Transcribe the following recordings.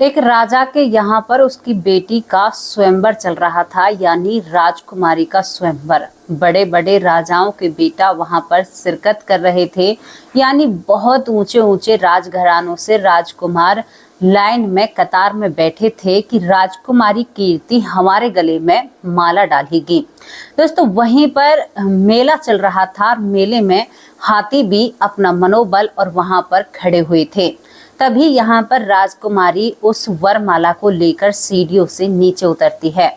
एक राजा के यहाँ पर उसकी बेटी का स्वयंवर चल रहा था, यानी राजकुमारी का स्वयंवर। बड़े बड़े राजाओं के बेटा वहां पर शिरकत कर रहे थे, यानी बहुत ऊंचे ऊंचे राजघरानों से राजकुमार लाइन में कतार में बैठे थे कि राजकुमारी कीर्ति हमारे गले में माला डालेगी। दोस्तों, वहीं पर मेला चल रहा था। मेले में हाथी भी अपना मनोबल और वहां पर खड़े हुए थे। तभी यहाँ पर राजकुमारी उस वरमाला को लेकर सीढ़ियों से नीचे उतरती है।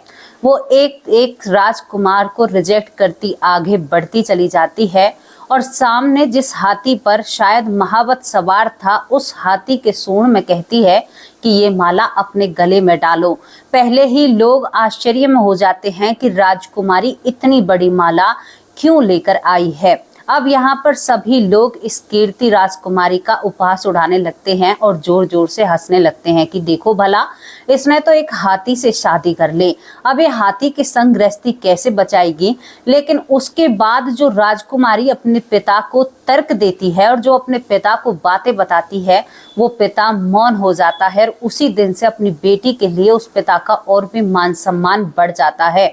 वो एक एक राजकुमार को रिजेक्ट करती आगे बढ़ती चली जाती है और सामने जिस हाथी पर शायद महावत सवार था, उस हाथी के सूंड में कहती है कि ये माला अपने गले में डालो। पहले ही लोग आश्चर्य में हो जाते हैं कि राजकुमारी इतनी बड़ी माला क्यों लेकर आई है। अब यहाँ पर सभी लोग इस कीर्ति राजकुमारी का उपहास उड़ाने लगते हैं और जोर जोर से हंसने लगते हैं कि देखो भला, इसने तो एक हाथी से शादी कर ली, अब ये हाथी के संग गृहस्थी कैसे बचाएगी। लेकिन उसके बाद जो राजकुमारी अपने पिता को तर्क देती है और जो अपने पिता को बातें बताती है, वो पिता मौन हो जाता है और उसी दिन से अपनी बेटी के लिए उस पिता का और भी मान सम्मान बढ़ जाता है।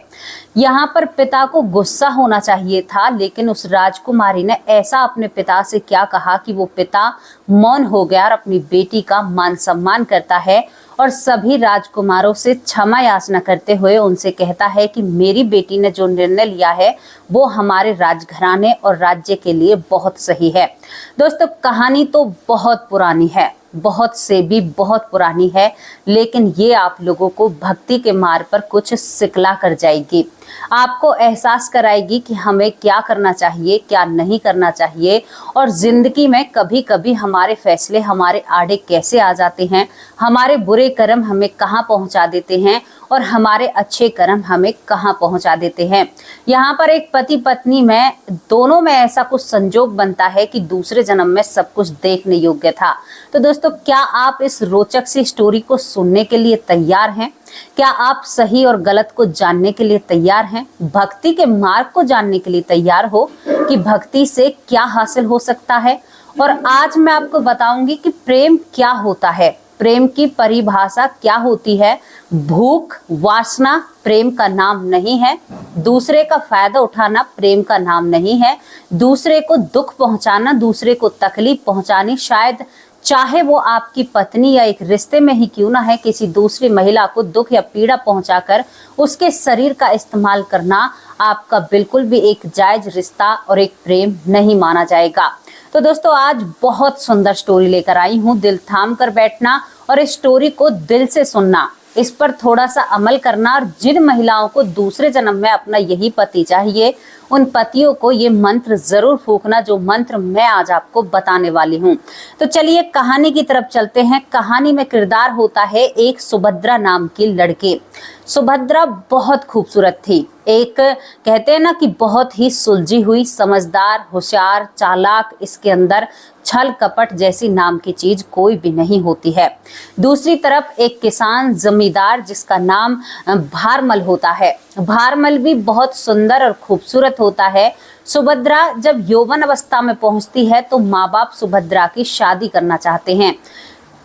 यहाँ पर पिता को गुस्सा होना चाहिए था, लेकिन उस राजकुमारी ने ऐसा अपने पिता से क्या कहा कि वो पिता मौन हो गया और अपनी बेटी का मान सम्मान करता है और सभी राजकुमारों से क्षमा याचना करते हुए उनसे कहता है कि मेरी बेटी ने जो निर्णय लिया है वो हमारे राजघराने और राज्य के लिए बहुत सही है। दोस्तों, कहानी तो बहुत पुरानी है, बहुत से भी बहुत पुरानी है, लेकिन ये आप लोगों को भक्ति के मार्ग पर कुछ सिखला कर जाएगी। आपको एहसास कराएगी कि हमें क्या करना चाहिए, क्या नहीं करना चाहिए, और जिंदगी में कभी कभी हमारे फैसले हमारे आड़े कैसे आ जाते हैं, हमारे बुरे कर्म हमें कहाँ पहुंचा देते हैं और हमारे अच्छे कर्म हमें कहाँ पहुंचा देते हैं। यहाँ पर एक पति पत्नी में दोनों में ऐसा कुछ संजोग बनता है कि दूसरे जन्म में सब कुछ देखने योग्य था। तो दोस्तों, क्या आप इस रोचक सी स्टोरी को सुनने के लिए तैयार हैं? क्या आप सही और गलत को जानने के लिए तैयार हैं? भक्ति के मार्ग को जानने के लिए तैयार हो कि भक्ति से क्या हासिल हो सकता है? और आज मैं आपको बताऊंगी कि प्रेम क्या होता है, प्रेम की परिभाषा क्या होती है। भूख वासना प्रेम का नाम नहीं है, दूसरे का फायदा उठाना प्रेम का नाम नहीं है, दूसरे को दुख पहुंचाना, दूसरे को तकलीफ पहुंचानी, शायद चाहे वो आपकी पत्नी या एक रिश्ते में ही क्यों ना है, किसी दूसरी महिला को दुख या पीड़ा पहुंचाकर उसके शरीर का इस्तेमाल करना आपका बिल्कुल भी एक जायज रिश्ता और एक प्रेम नहीं माना जाएगा। तो दोस्तों, आज बहुत सुंदर स्टोरी लेकर आई हूँ। दिल थाम कर बैठना और इस स्टोरी को दिल से सुनना, इस पर थोड़ा सा अमल करना। और जिन महिलाओं को दूसरे जन्म में अपना यही पति चाहिए, उन पतियों को ये मंत्र जरूर फूंकना, जो मंत्र मैं आज आपको बताने वाली हूँ। तो चलिए कहानी की तरफ चलते हैं। कहानी में किरदार होता है एक सुभद्रा नाम की लड़की। सुभद्रा बहुत खूबसूरत थी, एक कहते हैं ना कि बहुत ही सुलझी हुई, समझदार, होशियार, चालाक, इसके अंदर छल कपट जैसी नाम की चीज कोई भी नहीं होती है। दूसरी तरफ एक किसान जमींदार जिसका नाम भारमल होता है। भारमल भी बहुत सुंदर और खूबसूरत होता है। सुभद्रा जब यौवन अवस्था में पहुंचती है तो माँ बाप सुभद्रा की शादी करना चाहते हैं।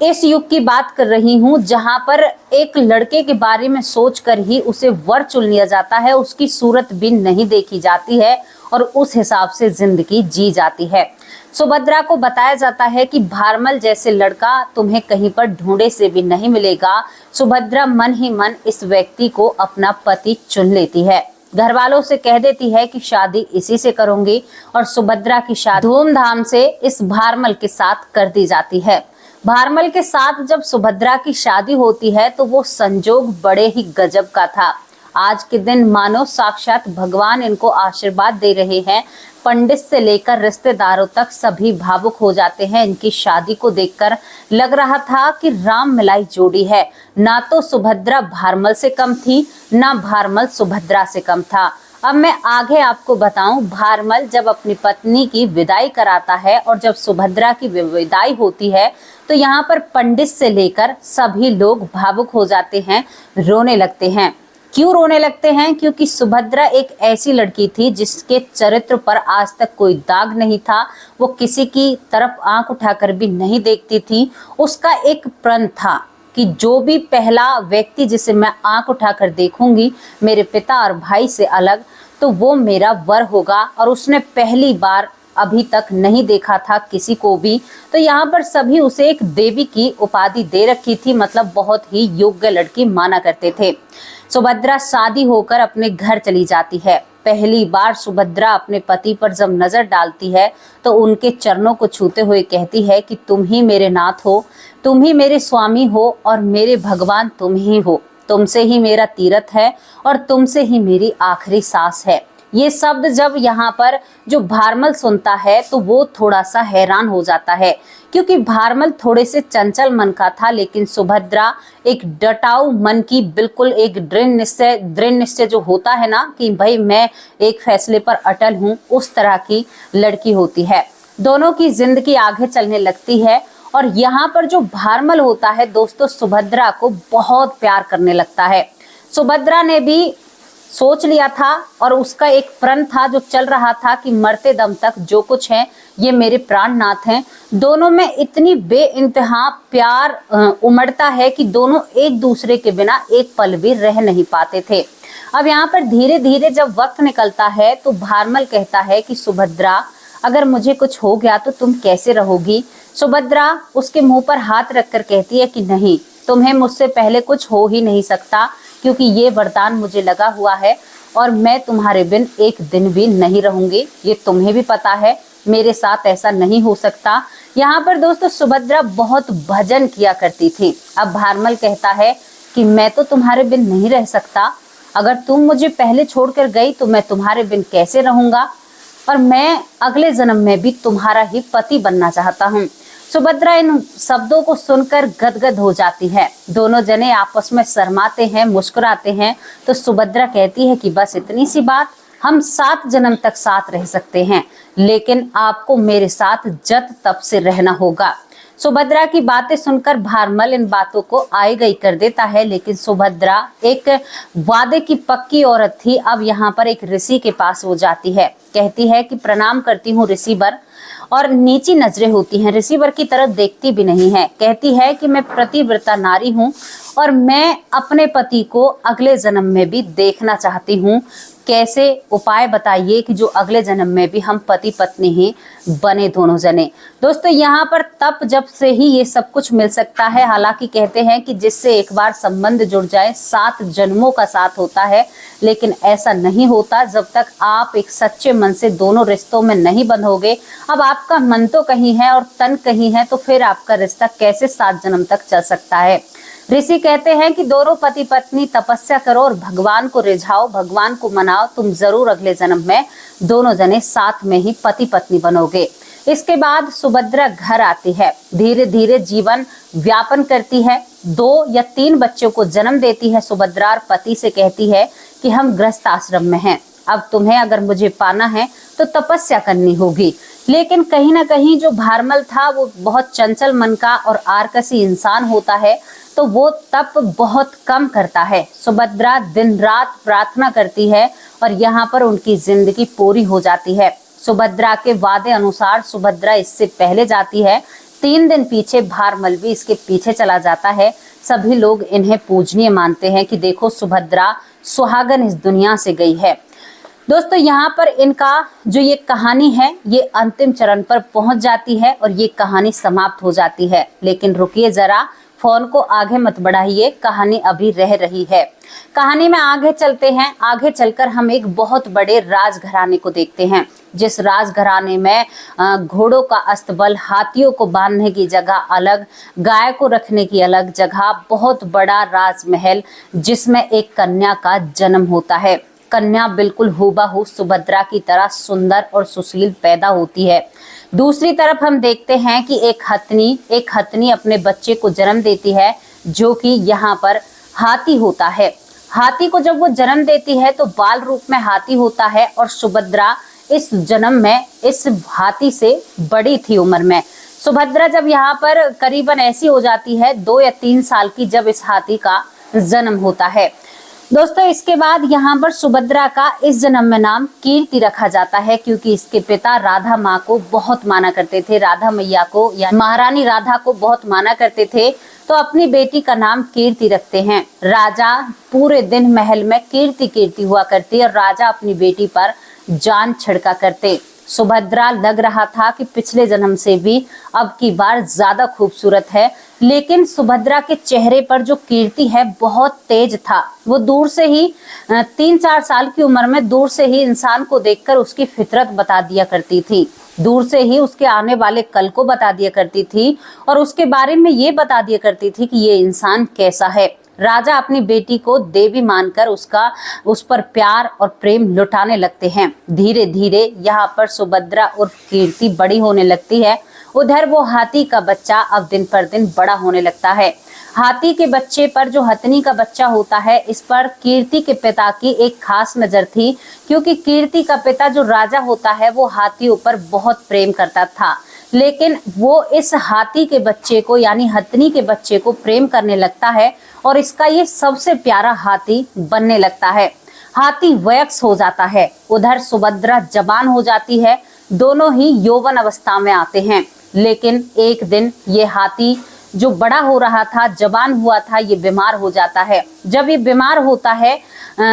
इस युग की बात कर रही हूँ जहां पर एक लड़के के बारे में सोचकर ही उसे वर चुन लिया जाता है, उसकी सूरत भी नहीं देखी जाती है और उस हिसाब से जिंदगी जी जाती है। सुभद्रा को बताया जाता है कि भारमल जैसे लड़का तुम्हें कहीं पर ढूंढे से भी नहीं मिलेगा। सुभद्रा मन ही मन इस व्यक्ति को अपना पति चुन लेती है, घर वालों से कह देती है कि शादी इसी से करूंगी और सुभद्रा की शादी धूमधाम से इस भारमल के साथ कर दी जाती है। भारमल के साथ जब सुभद्रा की शादी होती है तो वो संजोग बड़े ही गजब का था। आज के दिन मानो साक्षात भगवान इनको आशीर्वाद दे रहे हैं। पंडित से लेकर रिश्तेदारों तक सभी भावुक हो जाते हैं। इनकी शादी को देखकर लग रहा था कि राम मिलाई जोड़ी है। ना तो सुभद्रा भारमल से कम थी, ना भारमल सुभद्रा से कम था। अब मैं आगे आपको बताऊं, भारमल जब अपनी पत्नी की विदाई कराता है और जब सुभद्रा की विदाई होती है तो यहाँ पर पंडित से लेकर सभी लोग भावुक हो जाते हैं, रोने लगते हैं। क्यों रोने लगते हैं? क्योंकि सुभद्रा एक ऐसी लड़की थी जिसके चरित्र पर आज तक कोई दाग नहीं था। वो किसी की तरफ आंख उठाकर भी नहीं देखती थी। उसका एक प्रण था कि जो भी पहला व्यक्ति जिसे मैं आंख उठाकर देखूंगी मेरे पिता और भाई से अलग, तो वो मेरा वर होगा। और उसने पहली बार अभी तक नहीं देखा था किसी को भी। तो यहाँ पर सभी उसे एक देवी की उपाधि दे रखी थी, मतलब बहुत ही योग्य लड़की माना करते थे। सुभद्रा शादी होकर अपने घर चली जाती है। पहली बार सुभद्रा अपने पति पर जब नजर डालती है तो उनके चरणों को छूते हुए कहती है कि तुम ही मेरे नाथ हो, तुम ही मेरे स्वामी हो और मेरे भगवान तुम ही हो। तुमसे ही मेरा तीरथ है और तुमसे ही मेरी आखिरी सांस है। ये शब्द जब यहाँ पर जो भारमल सुनता है तो वो थोड़ा सा हैरान हो जाता है, क्योंकि भारमल थोड़े से चंचल मन का था, लेकिन सुभद्रा एक डटाऊ मन की, बिल्कुल एक दृढ़ निश्चय जो होता है ना कि भाई मैं एक फैसले पर अटल हूँ, उस तरह की लड़की होती है। दोनों की जिंदगी आगे चलने लगती है और यहाँ पर जो भारमल होता है दोस्तों, सुभद्रा को बहुत प्यार करने लगता है। सुभद्रा ने भी सोच लिया था और उसका एक प्रण था जो चल रहा था कि मरते दम तक जो कुछ है ये मेरे प्राणनाथ हैं। दोनों में इतनी बेइंतहा प्यार उमड़ता है कि दोनों एक दूसरे के बिना एक पल भी रह नहीं पाते थे। अब यहाँ पर धीरे धीरे जब वक्त निकलता है तो भारमल कहता है कि सुभद्रा, अगर मुझे कुछ हो गया तो तुम कैसे रहोगी। सुभद्रा उसके मुंह पर हाथ रखकर कहती है कि नहीं, तुम्हें मुझसे पहले कुछ हो ही नहीं सकता, क्योंकि ये वरदान मुझे लगा हुआ है और मैं तुम्हारे बिन एक दिन भी नहीं रहूंगी। ये तुम्हें भी पता है, मेरे साथ ऐसा नहीं हो सकता। यहाँ पर दोस्तों सुभद्रा बहुत भजन किया करती थी। अब भारमल कहता है कि मैं तो तुम्हारे बिन नहीं रह सकता, अगर तुम मुझे पहले छोड़कर गई तो मैं तुम्हारे बिन कैसे रहूंगा, और मैं अगले जन्म में भी तुम्हारा ही पति बनना चाहता हूँ। सुभद्रा इन शब्दों को सुनकर गदगद हो जाती है। दोनों जने आपस में शर्माते हैं, मुस्कुराते हैं। तो सुभद्रा कहती है कि बस इतनी सी बात, हम 7 जन्म तक साथ रह सकते हैं, लेकिन आपको मेरे साथ जब तब से रहना होगा। सुभद्रा की बातें सुनकर भारमल इन बातों को आई गई कर देता है, लेकिन सुभद्रा एक वादे की पक्की औरत थी। अब यहाँ पर एक ऋषि के पास वो जाती है, कहती है कि प्रणाम करती हूँ ऋषिवर, और नीची नजरें होती हैं, ऋषिवर की तरफ देखती भी नहीं है। कहती है कि मैं पतिव्रता नारी हूँ और मैं अपने पति को अगले जन्म में भी देखना चाहती हूँ। कैसे उपाय बताइए कि जो अगले जन्म में भी हम पति पत्नी ही बने दोनों जने। दोस्तों यहाँ पर तप जप से ही ये सब कुछ मिल सकता है। हालांकि कहते हैं कि जिससे एक बार संबंध जुड़ जाए 7 जन्मों का साथ होता है, लेकिन ऐसा नहीं होता जब तक आप एक सच्चे मन से दोनों रिश्तों में नहीं बंधोगे। अब आपका मन तो कहीं है और तन कहीं है, तो फिर आपका रिश्ता कैसे 7 जन्म तक चल सकता है। ऋषि कहते हैं कि दोनों पति पत्नी तपस्या करो और भगवान को रिझाओ, भगवान को मनाओ, तुम जरूर अगले जन्म में दोनों जने साथ में ही पति पत्नी बनोगे। इसके बाद सुभद्रा घर आती है, धीरे धीरे जीवन व्यापन करती है, 2 या 3 बच्चों को जन्म देती है सुभद्रा और पति से कहती है कि हम गृहस्थ आश्रम में हैं, अब तुम्हें अगर मुझे पाना है तो तपस्या करनी होगी। लेकिन कहीं ना कहीं जो भारमल था वो बहुत चंचल मन का और आरकसी इंसान होता है, तो वो तप बहुत कम करता है। सुभद्रा दिन रात प्रार्थना करती है और यहाँ पर उनकी जिंदगी पूरी हो जाती है। सुभद्रा के वादे अनुसार सुभद्रा इससे पहले जाती है, 3 दिन पीछे भारमल भी इसके पीछे चला जाता है। सभी लोग इन्हें पूजनीय मानते हैं कि देखो सुभद्रा सुहागन इस दुनिया से गई है। दोस्तों यहाँ पर इनका जो ये कहानी है ये अंतिम चरण पर पहुंच जाती है और ये कहानी समाप्त हो जाती है। लेकिन रुकिए जरा, फोन को आगे मत बढ़ाइए, कहानी अभी रह रही है। कहानी में आगे चलते हैं। आगे चलकर हम एक बहुत बड़े राजघराने को देखते हैं, जिस राजघराने में घोड़ों का अस्तबल, हाथियों को बांधने की जगह अलग, गाय को रखने की अलग जगह, बहुत बड़ा राजमहल जिसमें एक कन्या का जन्म होता है। कन्या बिल्कुल हूबहू सुभद्रा की तरह सुंदर और सुशील पैदा होती है। दूसरी तरफ हम देखते हैं कि एक हथनी अपने बच्चे को जन्म देती है, जो कि यहाँ पर हाथी होता है। हाथी को जब वो जन्म देती है तो बाल रूप में हाथी होता है और सुभद्रा इस जन्म में इस हाथी से बड़ी थी उम्र में। सुभद्रा जब यहाँ पर करीबन ऐसी हो जाती है 2 या 3 साल की, जब इस हाथी का जन्म होता है। दोस्तों इसके बाद यहाँ पर सुभद्रा का इस जन्म में नाम कीर्ति रखा जाता है, क्योंकि इसके पिता राधा माँ को बहुत माना करते थे, राधा मैया को या महारानी राधा को बहुत माना करते थे। तो अपनी बेटी का नाम कीर्ति रखते हैं। राजा पूरे दिन महल में कीर्ति कीर्ति हुआ करती और राजा अपनी बेटी पर जान छिड़का करते। सुभद्रा लग रहा था कि पिछले जन्म से भी अब की बार ज्यादा खूबसूरत है, लेकिन सुभद्रा के चेहरे पर जो कीर्ति है बहुत तेज था। वो दूर से ही 3-4 साल की उम्र में दूर से ही इंसान को देखकर उसकी फितरत बता दिया करती थी, दूर से ही उसके आने वाले कल को बता दिया करती थी और उसके बारे में ये बता दिया करती थी कि ये इंसान कैसा है। राजा अपनी बेटी को देवी मानकर उस पर प्यार और प्रेम लुटाने लगते हैं। धीरे धीरे यहाँ पर सुभद्रा और कीर्ति बड़ी होने लगती है। उधर वो हाथी का बच्चा अब दिन पर दिन बड़ा होने लगता है। हाथी के बच्चे पर जो हथनी का बच्चा होता है, इस पर कीर्ति के पिता की एक खास नजर थी, क्योंकि कीर्ति का पिता जो राजा होता है वो हाथियों पर बहुत प्रेम करता था, लेकिन वो इस हाथी के बच्चे को यानी हथनी के बच्चे को प्रेम करने लगता है और इसका ये सबसे प्यारा हाथी बनने लगता है। हाथी वयस्क हो जाता है, उधर सुभद्रा जवान हो जाती है। दोनों ही यौवन अवस्था में आते हैं, लेकिन एक दिन ये हाथी जो बड़ा हो रहा था, जवान हुआ था, ये बीमार हो जाता है। जब ये बीमार होता है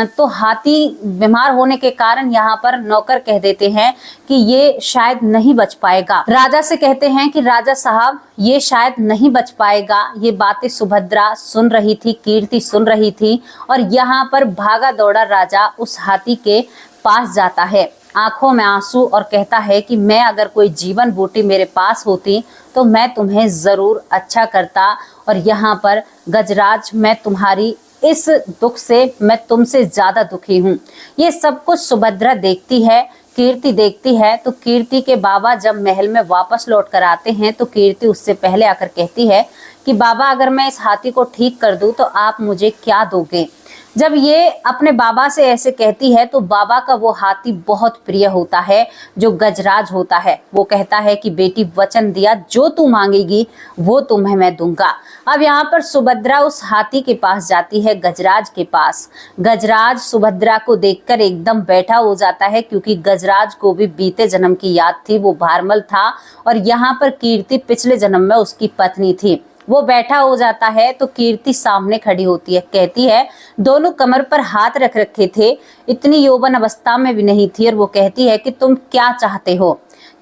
तो हाथी बीमार होने के कारण यहाँ पर नौकर कह देते हैं कि ये शायद नहीं बच पाएगा। राजा से कहते हैं कि राजा साहब ये शायद नहीं बच पाएगा। ये बातें सुभद्रा सुन रही थी, कीर्ति सुन रही थी और यहाँ पर भागा दौड़ा राजा उस हाथी के पास जाता है, आंखों में आंसू, और कहता है कि मैं अगर कोई जीवन बूटी मेरे पास होती तो मैं तुम्हें जरूर अच्छा करता, और यहाँ पर गजराज मैं तुम्हारी इस दुख से मैं तुमसे ज्यादा दुखी हूँ। ये सब कुछ सुभद्रा देखती है, कीर्ति देखती है। तो कीर्ति के बाबा जब महल में वापस लौट कर आते हैं तो कीर्ति उससे पहले आकर कहती है कि बाबा अगर मैं इस हाथी को ठीक कर दूं तो आप मुझे क्या दोगे। जब ये अपने बाबा से ऐसे कहती है तो बाबा का वो हाथी बहुत प्रिय होता है जो गजराज होता है। वो कहता है कि बेटी वचन दिया, जो तू मांगेगी वो तुम्हें मैं दूंगा। अब यहाँ पर सुभद्रा उस हाथी के पास जाती है, गजराज के पास। गजराज सुभद्रा को देखकर एकदम बैठा हो जाता है, क्योंकि गजराज को भी बीते जन्म की याद थी। वो भारमल था और यहाँ पर कीर्ति पिछले जन्म में उसकी पत्नी थी। वो बैठा हो जाता है तो कीर्ति सामने खड़ी होती है, कहती है, दोनों कमर पर हाथ रख रखे थे, इतनी यौवन अवस्था में भी नहीं थी, और वो कहती है कि तुम क्या चाहते हो?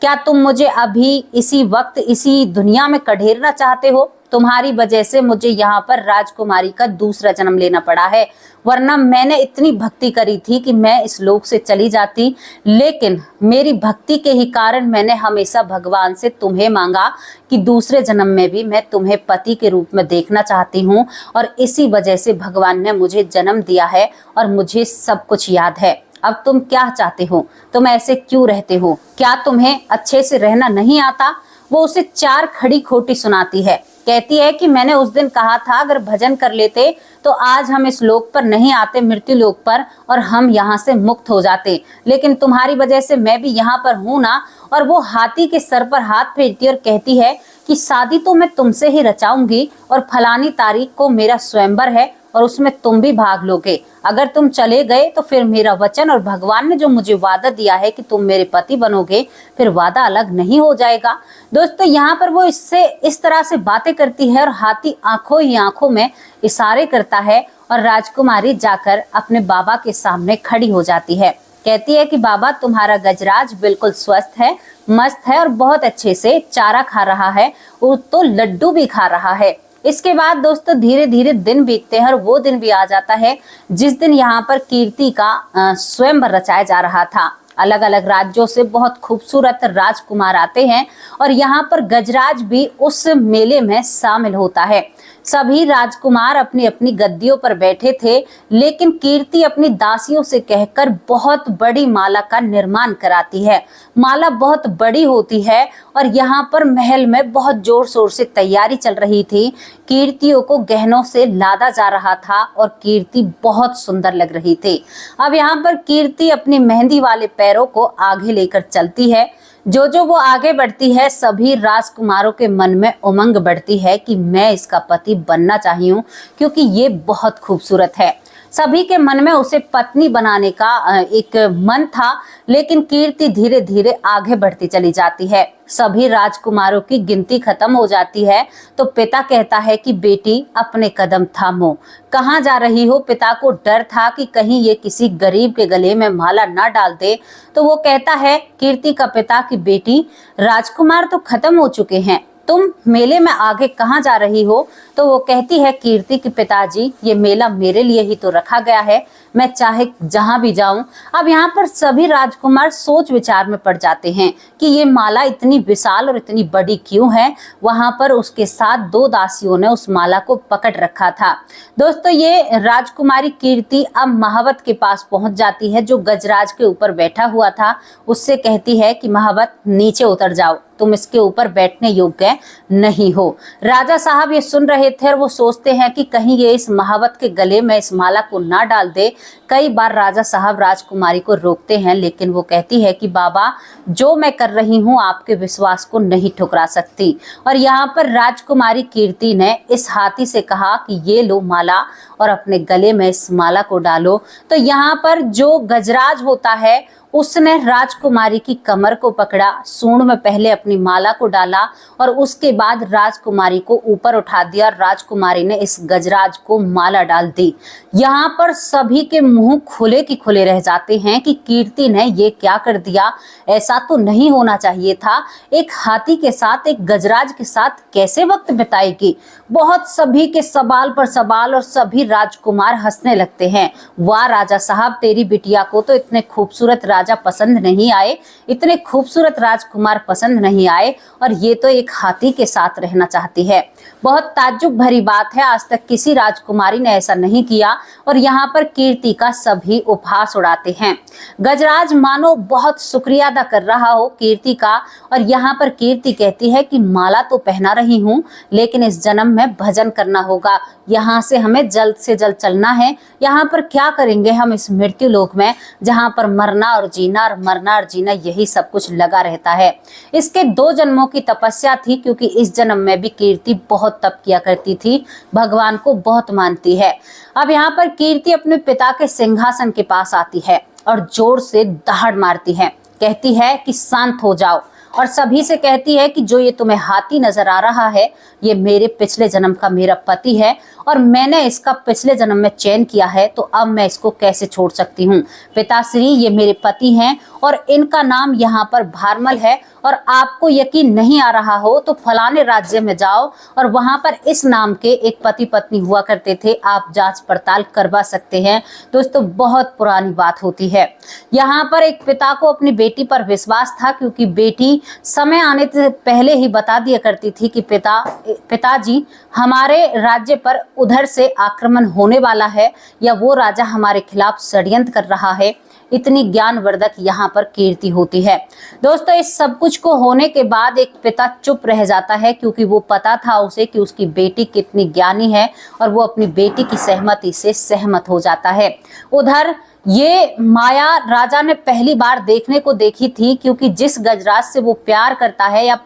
क्या तुम मुझे अभी इसी वक्त इसी दुनिया में कढ़ेरना चाहते हो? तुम्हारी वजह से मुझे यहाँ पर राजकुमारी का दूसरा जन्म लेना पड़ा है, वरना मैंने इतनी भक्ति करी थी कि मैं इस लोक से चली जाती, लेकिन मेरी भक्ति के ही कारण मैंने हमेशा भगवान से तुम्हें मांगा कि दूसरे जन्म में भी मैं तुम्हें पति के रूप में देखना चाहती हूँ, और इसी वजह से भगवान ने मुझे जन्म दिया है और मुझे सब कुछ याद है। अब तुम क्या चाहते हो? तुम ऐसे क्यों रहते हो? क्या तुम्हें अच्छे से रहना नहीं आता? वो उसे 4 खड़ी खोटी सुनाती है, कहती है कि मैंने उस दिन कहा था अगर भजन कर लेते तो आज हम इस लोक पर नहीं आते, मृत्यु लोक पर, और हम यहाँ से मुक्त हो जाते, लेकिन तुम्हारी वजह से मैं भी यहाँ पर हूँ ना। और वो हाथी के सर पर हाथ फेरती और कहती है कि शादी तो मैं तुमसे ही रचाऊंगी और फलानी तारीख को मेरा स्वयंवर है और उसमें तुम भी भाग लोगे। अगर तुम चले गए तो फिर मेरा वचन और भगवान ने जो मुझे वादा दिया है कि तुम मेरे पति बनोगे, फिर वादा अलग नहीं हो जाएगा। दोस्तों यहाँ पर वो इससे इस तरह से बातें करती है और हाथी आंखों ही आंखों में इशारे करता है और राजकुमारी जाकर अपने बाबा के सामने खड़ी हो जाती है। कहती है कि बाबा तुम्हारा गजराज बिल्कुल स्वस्थ है, मस्त है और बहुत अच्छे से चारा खा रहा है, वो तो लड्डू भी खा रहा है। इसके बाद दोस्तों धीरे धीरे दिन बीतते हैं और वो दिन भी आ जाता है जिस दिन यहाँ पर कीर्ति का स्वयंवर रचाया जा रहा था। अलग अलग राज्यों से बहुत खूबसूरत राजकुमार आते हैं और यहाँ पर गजराज भी उस मेले में शामिल होता है। सभी राजकुमार अपनी अपनी गद्दियों पर बैठे थे, लेकिन कीर्ति अपनी दासियों से कहकर बहुत बड़ी माला का निर्माण कराती है। माला बहुत बड़ी होती है और यहाँ पर महल में बहुत जोर शोर से तैयारी चल रही थी। कीर्तियों को गहनों से लादा जा रहा था और कीर्ति बहुत सुंदर लग रही थी। अब यहाँ पर कीर्ति अपनी मेहंदी वाले पैरों को आगे लेकर चलती है। जो वो आगे बढ़ती है, सभी राजकुमारों के मन में उमंग बढ़ती है कि मैं इसका पति बनना चाहिए, क्योंकि ये बहुत खूबसूरत है। सभी के मन में उसे पत्नी बनाने का एक मन था, लेकिन कीर्ति धीरे धीरे आगे बढ़ती चली जाती है। सभी राजकुमारों की गिनती खत्म हो जाती है तो पिता कहता है कि बेटी अपने कदम थामो, कहाँ जा रही हो। पिता को डर था कि कहीं ये किसी गरीब के गले में माला ना डाल दे, तो वो कहता है कीर्ति का पिता कि बेटी राजकुमार तो खत्म हो चुके हैं, तुम मेले में आगे कहाँ जा रही हो। तो वो कहती है कीर्ति कि पिताजी ये मेला मेरे लिए ही तो रखा गया है, मैं चाहे जहां भी जाऊं। अब यहाँ पर सभी राजकुमार सोच विचार में पड़ जाते हैं कि ये माला इतनी विशाल और इतनी बड़ी क्यों है। वहां पर उसके साथ 2 दासियों ने उस माला को पकड़ रखा था। दोस्तों ये राजकुमारी कीर्ति अब महावत के पास पहुंच जाती है जो गजराज के ऊपर बैठा हुआ था। उससे कहती है कि महावत नीचे उतर जाओ, तुम इसके ऊपर बैठने योग्य नहीं हो। राजा साहब ये सुन रहे थे और वो सोचते हैं कि कहीं ये इस महावत के गले में इस माला को ना डाल दे। कई बार राजा साहब राजकुमारी को रोकते हैं, लेकिन वो कहती है कि बाबा जो मैं कर रही हूँ आपके विश्वास को नहीं ठुकरा सकती। और यहाँ पर राजकुमारी कीर्ति ने इस हाथी से कहा कि ये लो माला और अपने गले में इस माला को डालो। तो यहाँ पर जो गजराज होता है उसने राजकुमारी की कमर को पकड़ा, सूंड में पहले अपनी माला को डाला और उसके बाद राजकुमारी को ऊपर उठा दिया। राजकुमारी ने इस गजराज को माला डाल दी। यहाँ पर सभी के मुंह खुले की खुले रह जाते हैं कि कीर्ति ने ये क्या कर दिया, ऐसा तो नहीं होना चाहिए था। एक हाथी के साथ, एक गजराज के साथ कैसे वक्त बिताएगी। बहुत सभी के सवाल पर सवाल और सभी राजकुमार हंसने लगते हैं। वाह राजा साहब, तेरी बिटिया को तो इतने खूबसूरत राजा पसंद नहीं आए, इतने खूबसूरत राजकुमार पसंद नहीं आए और ये तो एक हाथी के साथ रहना चाहती है। बहुत ताज्जुब भरी बात है, आज तक किसी राजकुमारी ने ऐसा नहीं किया। और यहाँ पर कीर्ति का सभी उपहास उड़ाते हैं। गजराज मानो बहुत शुक्रिया अदा कर रहा हो कीर्ति का। और यहाँ पर कीर्ति कहती है कि माला तो पहना रही हूँ, लेकिन इस जन्म में भजन करना होगा, यहाँ से हमें जल्द से जल्द चलना है। यहाँ पर क्या करेंगे हम इस मृत्यु लोक में, जहाँ पर मरना और जीना और मरना और जीना यही सब कुछ लगा रहता है। इसके 2 जन्मों की तपस्या थी, क्योंकि इस जन्म में भी कीर्ति बहुत तप किया करती थी, भगवान को बहुत मानती है। अब यहाँ पर कीर्ति अपने पिता के सिंहासन के पास आती है और जोर से दहाड़ मारती है, कहती है कि शांत हो जाओ और सभी से कहती है कि जो ये तुम्हें हाथी नजर आ रहा है, ये मेरे पिछले जन्म का मेरा पति है और मैंने इसका पिछले जन्म में चयन किया है, तो अब मैं इसको कैसे छोड़ सकती हूँ। पिताश्री ये मेरे पति हैं और इनका नाम यहाँ पर भारमल है और आपको यकीन नहीं आ रहा हो तो फलाने राज्य में जाओ और वहां पर इस नाम के एक पति पत्नी हुआ करते थे, आप जांच पड़ताल करवा सकते हैं। दोस्तों बहुत पुरानी बात होती है। यहाँ पर एक पिता को अपनी बेटी पर विश्वास था, क्योंकि बेटी समय आने से पहले ही बता दिया करती थी कि पिताजी हमारे राज्य पर उधर से आक्रमण होने वाला है या वो राजा हमारे खिलाफ षड्यंत्र कर रहा है। इतनी ज्ञानवर्धक यहाँ पर कीर्ति होती है। दोस्तों इस सब कुछ को होने के बाद एक पिता चुप रह जाता है, क्योंकि वो पता था उसे कि उसकी बेटी कितनी ज्ञानी है और वो अपनी बेटी की सहमति से सहमत हो जाता है। उधर ये माया राजा ने पहली बार देखने को देखी थी, क्योंकि जिस गजराज से वो प्यार करता है या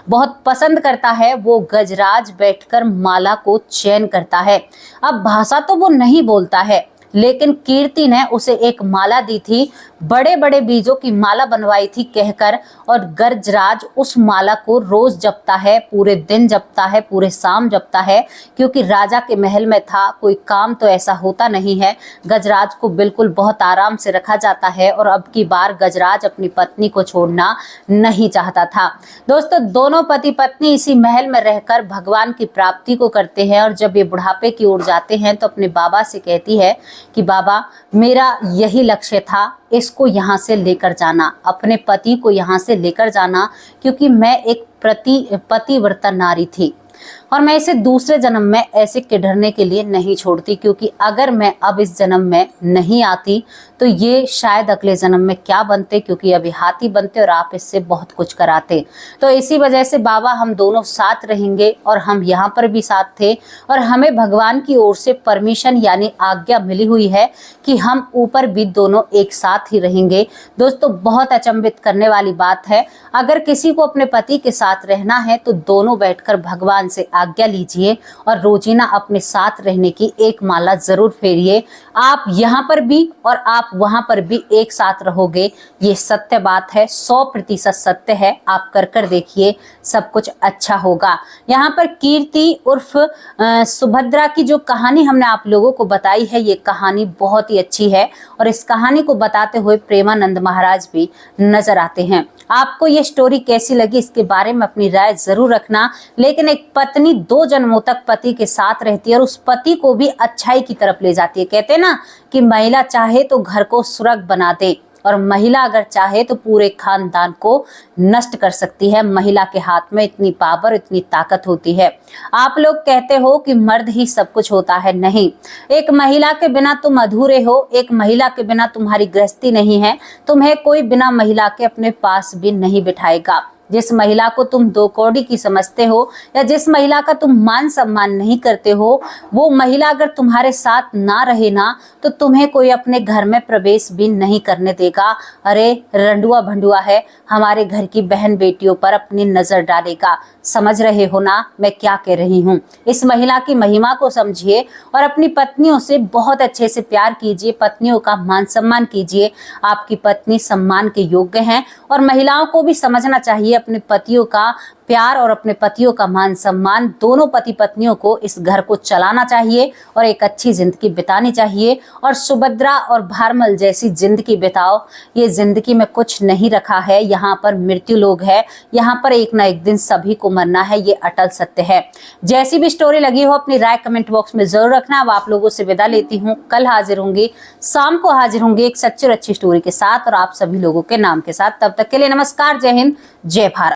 बहुत पसंद करता है, वो गजराज बैठकर माला को चयन करता है। अब भाषा तो वो नहीं बोलता है, लेकिन कीर्ति ने उसे एक माला दी थी, बड़े बड़े बीजों की माला बनवाई थी कहकर, और गजराज उस माला को रोज जपता है, पूरे दिन जपता है, पूरे शाम जपता है, क्योंकि राजा के महल में था, कोई काम तो ऐसा होता नहीं है। गजराज को बिल्कुल बहुत आराम से रखा जाता है और अब की बार गजराज अपनी पत्नी को छोड़ना नहीं चाहता था। दोस्तों दोनों पति पत्नी इसी महल में रहकर भगवान की प्राप्ति को करते हैं और जब ये बुढ़ापे की ओर जाते हैं तो अपने बाबा से कहती है कि बाबा मेरा यही लक्ष्य था, इसको यहाँ से लेकर जाना, अपने पति को यहाँ से लेकर जाना, क्योंकि मैं एक पतिव्रता नारी थी और मैं इसे दूसरे जन्म में ऐसे किडरने के लिए नहीं छोड़ती, क्योंकि अगर मैं अब इस जन्म में नहीं आती तो ये शायद अगले जन्म में क्या बनते, क्योंकि अभी हाथी बनते और आप इससे बहुत कुछ कराते। तो इसी वजह से बाबा हम दोनों साथ रहेंगे और हम यहाँ पर भी साथ थे और हमें भगवान की ओर से परमिशन यानी आज्ञा मिली हुई है कि हम ऊपर भी दोनों एक साथ ही रहेंगे। दोस्तों बहुत अचंभित करने वाली बात है, अगर किसी को अपने पति के साथ रहना है तो दोनों बैठकर भगवान से आज्ञा लीजिए और रोजीना अपने साथ रहने की एक माला जरूर फेरिए। आप यहाँ पर भी और आप वहां पर भी एक साथ रहोगे, ये सत्य बात है, 100% सत्य है। आप कर देखिए, सब कुछ अच्छा होगा। यहाँ पर कीर्ति उर्फ सुभद्रा की जो कहानी हमने आप लोगों को बताई है, ये कहानी बहुत ही अच्छी है और इस कहानी को बताते हुए प्रेमानंद महाराज भी नजर आते हैं। आपको ये स्टोरी कैसी लगी, इसके बारे में अपनी राय जरूर रखना। लेकिन एक पत्नी 2 जन्मों तक पति के साथ रहती है और उस पति को भी अच्छाई की तरफ ले जाती है। कहते हैं ना कि महिला चाहे तो घर को स्वर्ग बना दे और महिला अगर चाहे तो पूरे खानदान को नष्ट कर सकती है। महिला के हाथ में इतनी पावर, इतनी ताकत होती है। आप लोग कहते हो कि मर्द ही सब कुछ होता है, नहीं। एक महिला के बिना तुम अधूरे हो, एक महिला के बिना तुम्हारी गृहस्थी नहीं है। तुम्हें कोई बिना महिला के अपने पास भी नहीं बिठाएगा। जिस महिला को तुम 2 कौड़ी की समझते हो या जिस महिला का तुम मान सम्मान नहीं करते हो, वो महिला अगर तुम्हारे साथ ना रहे ना तो तुम्हें कोई अपने घर में प्रवेश भी नहीं करने देगा। अरे रंडुआ भंडुआ है, हमारे घर की बहन बेटियों पर अपनी नजर डालेगा। समझ रहे हो ना मैं क्या कह रही हूँ। इस महिला की महिमा को समझिए और अपनी पत्नियों से बहुत अच्छे से प्यार कीजिए, पत्नियों का मान सम्मान कीजिए। आपकी पत्नी सम्मान के योग्य हैं और महिलाओं को भी समझना चाहिए अपने पतियों का प्यार और अपने पतियों का मान सम्मान। दोनों पति पत्नियों को इस घर को चलाना चाहिए और एक अच्छी जिंदगी बितानी चाहिए। और सुभद्रा और भारमल जैसी जिंदगी बिताओ। ये जिंदगी में कुछ नहीं रखा है, यहाँ पर मृत्यु लोग है, यहाँ पर एक ना एक दिन सभी को मरना है, ये अटल सत्य है। जैसी भी स्टोरी लगी हो अपनी राय कमेंट बॉक्स में जरूर रखना। अब आप लोगों से विदा लेती हूँ, कल हाजिर होंगी, शाम को हाजिर होंगे एक सच्ची और अच्छी स्टोरी के साथ और आप सभी लोगों के नाम के साथ। तब तक के लिए नमस्कार, जय हिंद, जय भारत।